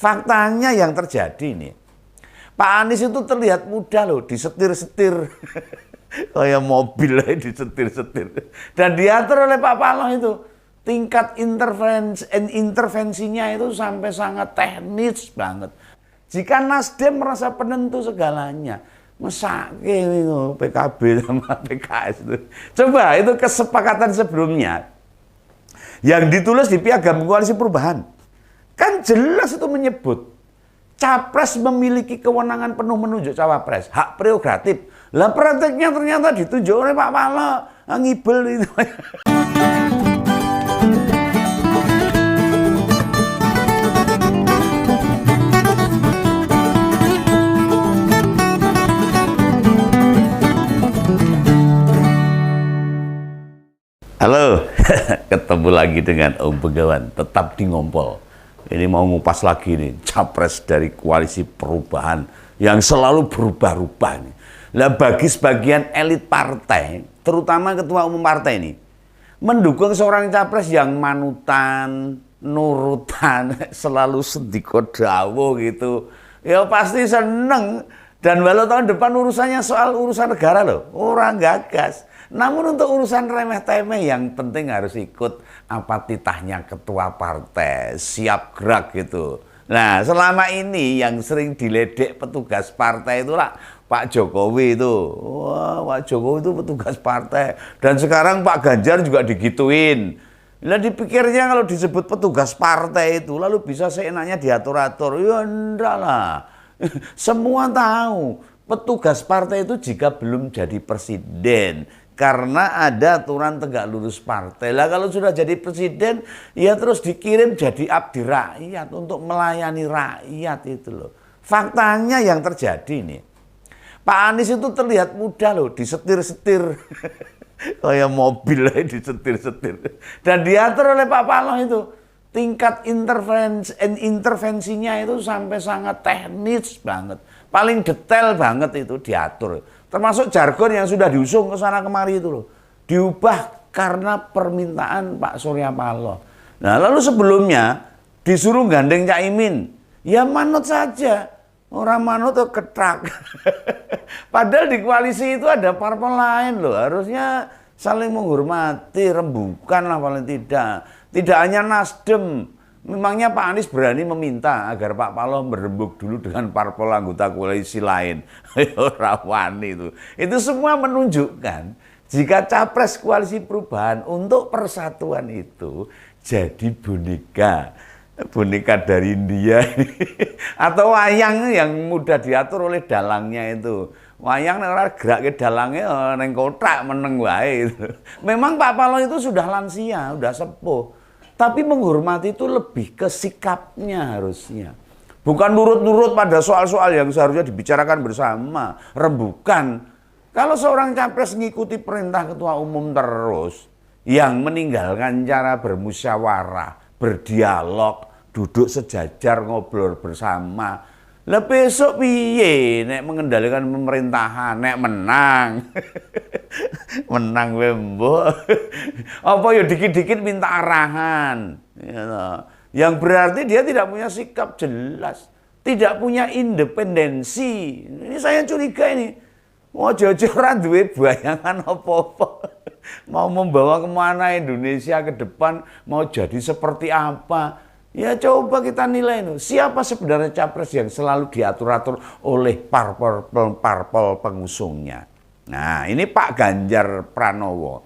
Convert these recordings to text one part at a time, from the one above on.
Faktanya yang terjadi nih, Pak Anies itu terlihat mudah loh, disetir-setir. Kayak mobil aja disetir-setir. Dan diatur oleh Pak Paloh itu. Tingkat intervensinya itu sampai sangat teknis banget. Jika Nasdem merasa penentu segalanya, mesake itu PKB sama PKS itu. Coba itu kesepakatan sebelumnya yang ditulis di Piagam Koalisi Perubahan. Kan jelas itu menyebut Capres memiliki kewenangan penuh menunjuk cawapres, hak prerogatif. Lah prakteknya ternyata ditunjuk oleh Pak Paloh, ngibel itu. Halo, ketemu lagi dengan Om Begawan, tetap di Ngompol. Ini mau ngupas lagi nih, capres dari Koalisi Perubahan yang selalu berubah-ubah nih. Lah bagi sebagian elit partai, terutama ketua umum partai ini, mendukung seorang capres yang manutan, nurutan, selalu sediko dawo gitu. Ya pasti seneng. Dan walau tahun depan urusannya soal urusan negara loh, orang gagas. Namun untuk urusan remeh-temeh yang penting harus ikut apa titahnya ketua partai, siap gerak gitu. Nah selama ini yang sering diledek petugas partai itulah Pak Jokowi itu. Wah, Pak Jokowi itu petugas partai. Dan sekarang Pak Ganjar juga digituin. Nah dipikirnya kalau disebut petugas partai itu lalu bisa seenaknya diatur-atur. Ya enggak lah. Semua tahu petugas partai itu jika belum jadi presiden karena ada aturan tegak lurus partai. Lah kalau sudah jadi presiden ya terus dikirim jadi abdi rakyat untuk melayani rakyat itu loh. Faktanya yang terjadi nih, Pak Anies itu terlihat mudah loh, disetir-setir. Kayak mobil aja disetir-setir. Dan diatur oleh Pak Paloh itu. Tingkat intervensinya itu sampai sangat teknis banget. Paling detail banget itu diatur. Termasuk jargon yang sudah diusung ke sana kemari itu loh. Diubah karena permintaan Pak Surya Paloh. Nah lalu sebelumnya disuruh gandeng Caimin. Ya manut saja. Orang manut tuh ketrak. Padahal di koalisi itu ada parpol lain loh. Harusnya saling menghormati, rembukan lah paling tidak. Tidak hanya Nasdem, memangnya Pak Anies berani meminta agar Pak Paloh berembuk dulu dengan parpol anggota koalisi lain. Rawani itu. Itu semua menunjukkan jika capres Koalisi Perubahan untuk persatuan itu jadi boneka. Boneka dari India atau wayang yang mudah diatur oleh dalangnya itu. Wayang nek gerak ke dalangnya neng kotak meneng wae. Memang Pak Paloh itu sudah lansia, sudah sepuh. Tapi menghormati itu lebih ke sikapnya harusnya. Bukan nurut-nurut pada soal-soal yang seharusnya dibicarakan bersama, rembukan. Kalau seorang capres ngikuti perintah ketua umum terus, yang meninggalkan cara bermusyawarah, berdialog, duduk sejajar ngobrol bersama. Lah besok piye nek mengendalikan pemerintahan, nek menang. Menang wembo. Apa ya dikit-dikit minta arahan. Yang berarti dia tidak punya sikap jelas, tidak punya independensi. Ini saya curiga ini. Mau jujur ora duwe bayangan apa-apa. Mau membawa kemana Indonesia ke depan, mau jadi seperti apa. Ya coba kita nilai itu. Siapa sebenarnya capres yang selalu diatur-atur oleh parpol pengusungnya. Nah ini Pak Ganjar Pranowo.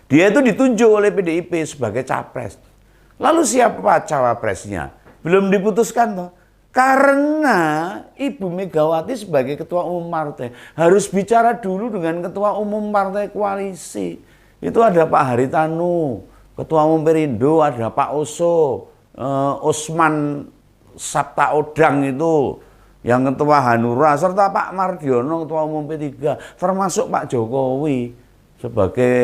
Dia itu ditunjuk oleh PDIP sebagai capres. Lalu siapa cawapresnya? Belum diputuskan toh. Karena Ibu Megawati sebagai ketua umum partai harus bicara dulu dengan ketua umum partai koalisi. Itu ada Pak Haritanu, ketua umum Perindo, ada Pak Oso, Osman Sabtaodang itu yang ketua Hanura, serta Pak Mardiono ketua umum P3, termasuk Pak Jokowi sebagai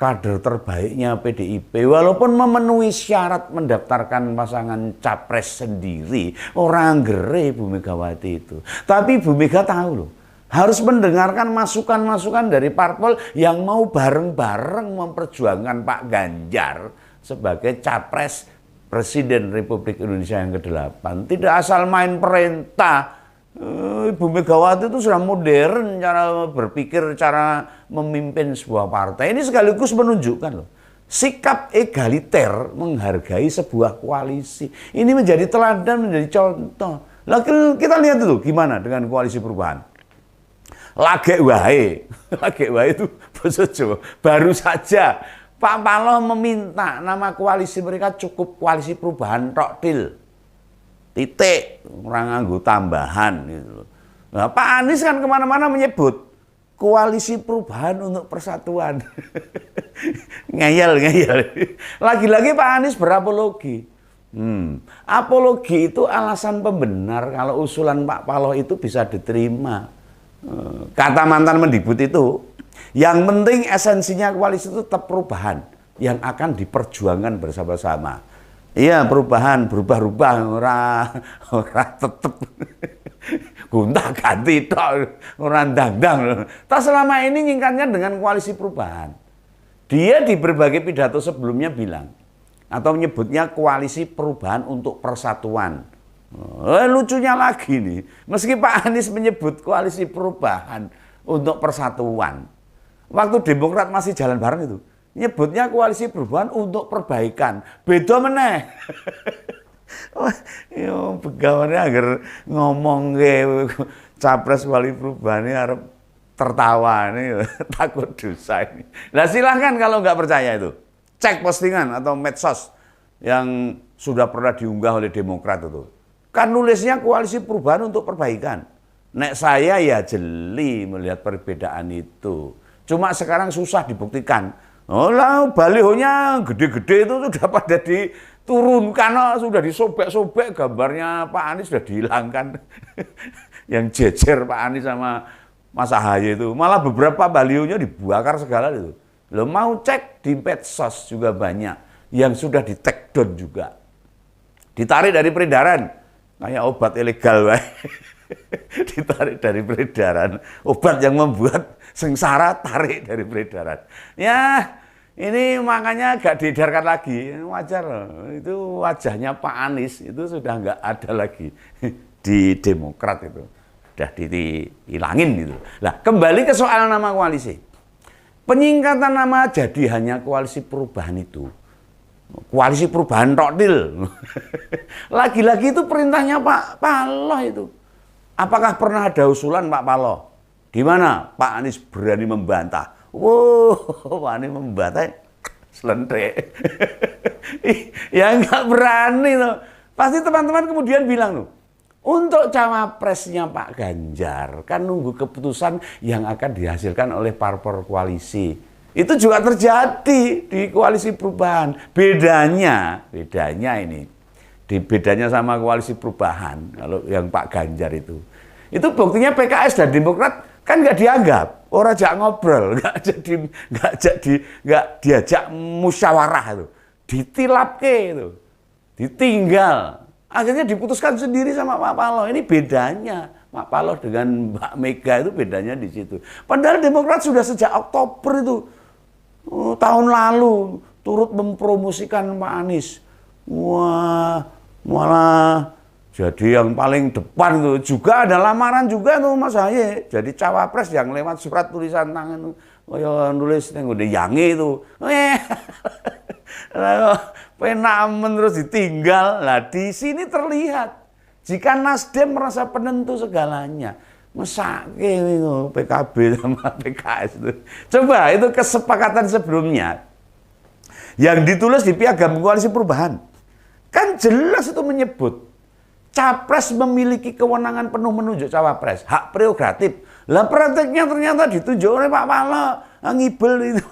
kader terbaiknya PDIP. Walaupun memenuhi syarat mendaftarkan pasangan capres sendiri, orang gere Bu Megawati itu. Tapi Bu Mega tahu loh, harus mendengarkan masukan-masukan dari parpol yang mau bareng-bareng memperjuangkan Pak Ganjar sebagai capres Presiden Republik Indonesia yang ke-8. Tidak asal main perintah. Ibu Megawati itu sudah modern cara berpikir, cara memimpin sebuah partai. Ini sekaligus menunjukkan loh, sikap egaliter menghargai sebuah koalisi. Ini menjadi teladan, menjadi contoh. Lah kita lihat dulu gimana dengan koalisi perubahan. Lagek wae. Lagek wae itu bahasa Jawa. Baru saja Pak Paloh meminta nama koalisi mereka cukup koalisi perubahan Toktil. Titik, orang nganggo tambahan gitu. Nah, Pak Anies kan kemana-mana menyebut koalisi perubahan untuk persatuan. Ngeyel. Lagi-lagi Pak Anies berapologi. Apologi itu alasan pembenar kalau usulan Pak Paloh itu bisa diterima. Kata mantan Mendikbud itu, yang penting esensinya koalisi itu tetap perubahan yang akan diperjuangkan bersama-sama. Iya, perubahan, berubah-ubah, ora tetep gonta-ganti tok, ora ndang-ndang. Tak selama ini nyingkatnya dengan koalisi perubahan. Dia di berbagai pidato sebelumnya bilang atau menyebutnya koalisi perubahan untuk persatuan. Lucunya lagi nih, meski Pak Anies menyebut koalisi perubahan untuk persatuan, waktu Demokrat masih jalan bareng itu, nyebutnya koalisi perubahan untuk perbaikan. Beda meneh. Yo begawane agar ngomong ke capres koalisi perubahan ini harap tertawa nih, takut dosa ini. Nah silahkan kalau nggak percaya itu, cek postingan atau medsos yang sudah pernah diunggah oleh Demokrat itu. Kan nulisnya koalisi perubahan untuk perbaikan. Nek saya ya jeli melihat perbedaan itu. Cuma sekarang susah dibuktikan. Oh lah, balihonya gede-gede itu sudah pada diturunkan, sudah disobek-sobek, gambarnya Pak Anies sudah dihilangkan. Yang jejer Pak Anies sama Mas Ahaye itu. Malah beberapa balihonya dibakar segala itu. Lo mau cek di medsos juga banyak yang sudah di take down juga. Ditarik dari peredaran. Kayak obat ilegal, ditarik dari peredaran. Obat yang membuat sengsara tarik dari peredaran. Ya, ini makanya gak diedarkan lagi. Wajar loh. Itu wajahnya Pak Anies itu sudah nggak ada lagi di Demokrat itu. Sudah dihilangin gitu. Nah, kembali ke soal nama koalisi. Penyingkatan nama jadi hanya koalisi perubahan itu. Koalisi perubahan Toktil. Lagi-lagi itu perintahnya Pak Paloh itu. Apakah pernah ada usulan Pak Paloh? Di mana Pak Anies berani membantah? Pak Anies membantah, selentrek. Ya nggak berani loh. Pasti teman-teman kemudian bilang loh, untuk cawapresnya Pak Ganjar kan nunggu keputusan yang akan dihasilkan oleh parpol koalisi. Itu juga terjadi di koalisi perubahan. Bedanya ini, bedanya sama koalisi perubahan kalau yang Pak Ganjar itu buktinya PKS dan Demokrat kan nggak dianggap, orang ajak ngobrol, nggak diajak musyawarah itu, ditilapke itu, ditinggal, akhirnya diputuskan sendiri sama Pak Paloh. Ini bedanya Pak Paloh dengan Mbak Mega itu bedanya di situ. Padahal Demokrat sudah sejak Oktober itu. Tahun lalu turut mempromosikan Pak Anies. Wah, malah jadi yang paling depan itu. Juga ada lamaran juga tuh Mas Ahaye. Jadi cawapres yang lewat surat tulisan tangan. Kaya nulis yang udah yangi itu. Penamen terus ditinggal. Lah di sini terlihat jika Nasdem merasa penentu segalanya. Mesake itu PKB sama PKS itu. Coba itu kesepakatan sebelumnya yang ditulis di piagam koalisi perubahan. Kan jelas itu menyebut capres memiliki kewenangan penuh menunjuk cawapres, hak prerogatif. Lah prakteknya ternyata ditunjuk oleh Pak Paloh, ngibel itu.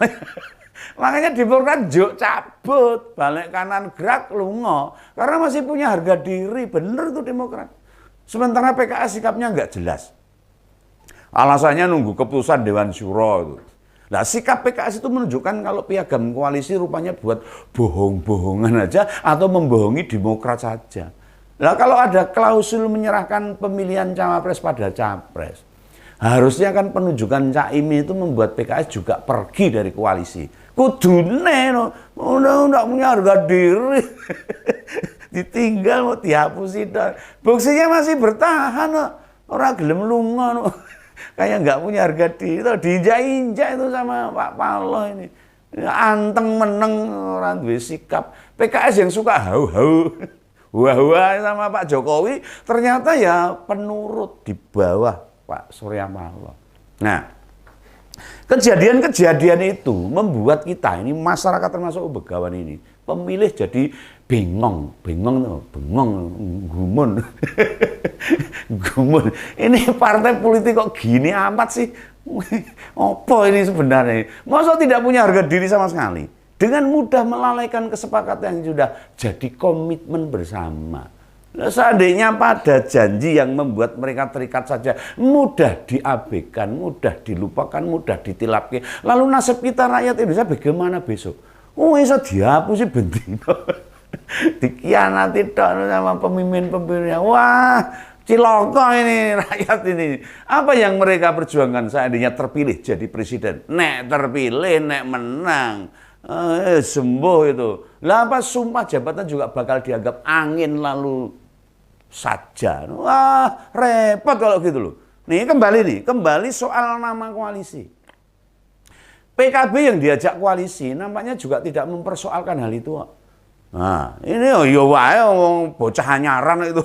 Makanya Demokrat juk cabut, balik kanan gerak lunga karena masih punya harga diri. Bener itu Demokrat. Sementara PKS sikapnya nggak jelas. Alasannya nunggu keputusan Dewan Syuro itu. Nah, sikap PKS itu menunjukkan kalau piagam koalisi rupanya buat bohong-bohongan aja atau membohongi Demokrat saja. Nah, kalau ada klausul menyerahkan pemilihan cawapres pada capres, harusnya kan penunjukan Caimin itu membuat PKS juga pergi dari koalisi. Kudune udah punya harga diri. Ditinggal mau dihapusi tok. Buktinya masih bertahan kok. Orang gelem lunga kok. Kayak nggak punya harga diri itu, diinjak-injak itu sama Pak Paloh ini. Anteng meneng, orang duwe sikap. PKS yang suka hau-hau, wah-wah sama Pak Jokowi, ternyata ya penurut di bawah Pak Surya Paloh. Nah, kejadian-kejadian itu membuat kita ini, masyarakat termasuk Begawan ini, pemilih jadi bengong, gumun. Gumun. Ini partai politik kok gini amat sih? Apa ini sebenarnya? Masa tidak punya harga diri sama sekali? Dengan mudah melalaikan kesepakatan yang sudah jadi komitmen bersama. Seandainya pada janji yang membuat mereka terikat saja mudah diabaikan, mudah dilupakan, mudah ditilapkan. Lalu nasib kita rakyat Indonesia bagaimana besok? Oh, bisa dihapusi bendino. Dikhianati sama pemimpin-pemimpinnya. Wah, ciloko ini rakyat ini. Apa yang mereka perjuangkan seandainya terpilih jadi presiden? Nek terpilih, nek menang, sembuh itu. Lah apa sumpah jabatan juga bakal dianggap angin lalu saja. Wah, repot kalau gitu loh. Nih kembali soal nama koalisi. PKB yang diajak koalisi nampaknya juga tidak mempersoalkan hal itu. Nah, ini ya wae bocah anyaran itu.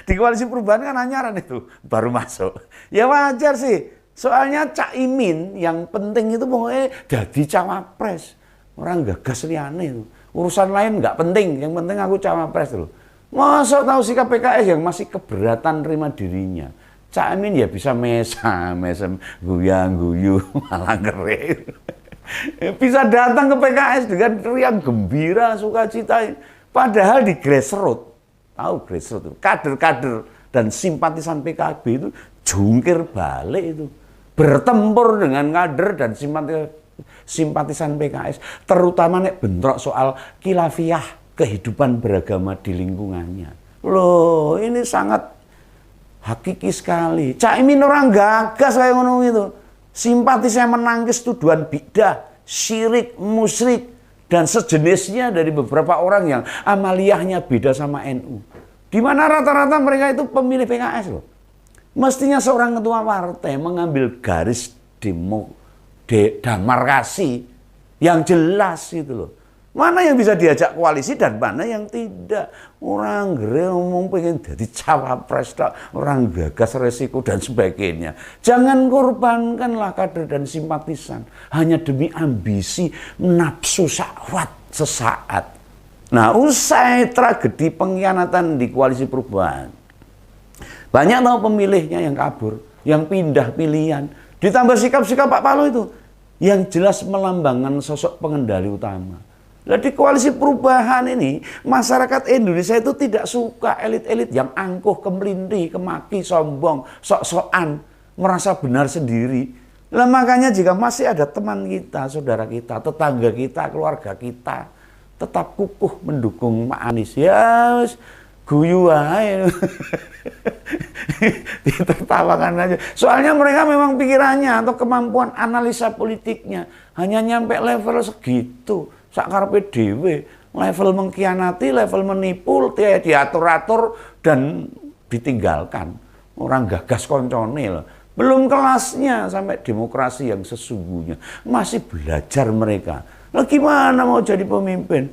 Di koalisi perubahan kan anyaran itu baru masuk. Ya wajar sih. Soalnya Cak Imin yang penting itu pokoknya jadi cawapres. Orang gagas liyane itu. Urusan lain nggak penting, yang penting aku cawapres loh. Masa tahu sikap PKS yang masih keberatan terima dirinya. Cak Imin ya bisa mesem, guyang-guyu, malah ngeri. Bisa datang ke PKS dengan riang gembira, sukacita. Padahal di grassroots, tahu grassroots itu, kader-kader dan simpatisan PKB itu jungkir balik itu. Bertempur dengan kader dan simpatisan PKS. Terutama nek bentrok soal khilafiyah, kehidupan beragama di lingkungannya. Loh, ini sangat hakiki sekali. Cak Imin orang gagas kayak ngono itu. Simpatisnya menangkis tuduhan bidah, syirik, musyrik, dan sejenisnya dari beberapa orang yang amaliyahnya beda sama NU. Di mana rata-rata mereka itu pemilih PKS loh. Mestinya seorang ketua partai mengambil garis demarkasi yang jelas itu loh. Mana yang bisa diajak koalisi dan mana yang tidak. Orang ngomong pengen jadi cawapres, orang gagas resiko dan sebagainya. Jangan korbankanlah kader dan simpatisan hanya demi ambisi nafsu syahwat sesaat. Nah, usai tragedi pengkhianatan di koalisi perubahan, banyak tahu pemilihnya yang kabur, yang pindah pilihan. Ditambah sikap-sikap Pak Paloh itu yang jelas melambangkan sosok pengendali utama. Nah, di koalisi perubahan ini, masyarakat Indonesia itu tidak suka elit-elit yang angkuh, kemelinti, kemaki, sombong, sok-sokan, merasa benar sendiri. Nah, makanya jika masih ada teman kita, saudara kita, tetangga kita, keluarga kita, tetap kukuh mendukung Pak Anies. Ya, guyu aja. Ditertawakan aja. Soalnya mereka memang pikirannya atau kemampuan analisa politiknya hanya nyampe level segitu. Sakarpe dhewe, level mengkhianati, level menipu, diatur-atur dan ditinggalkan. Orang gagas koncone loh. Belum kelasnya sampai demokrasi yang sesungguhnya. Masih belajar mereka. Nah, gimana mau jadi pemimpin?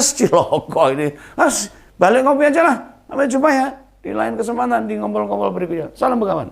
Ciloko ini. Balik ngopi aja lah. Sampai jumpa ya di lain kesempatan di ngobrol-ngobrol berikutnya. Salam Begawan.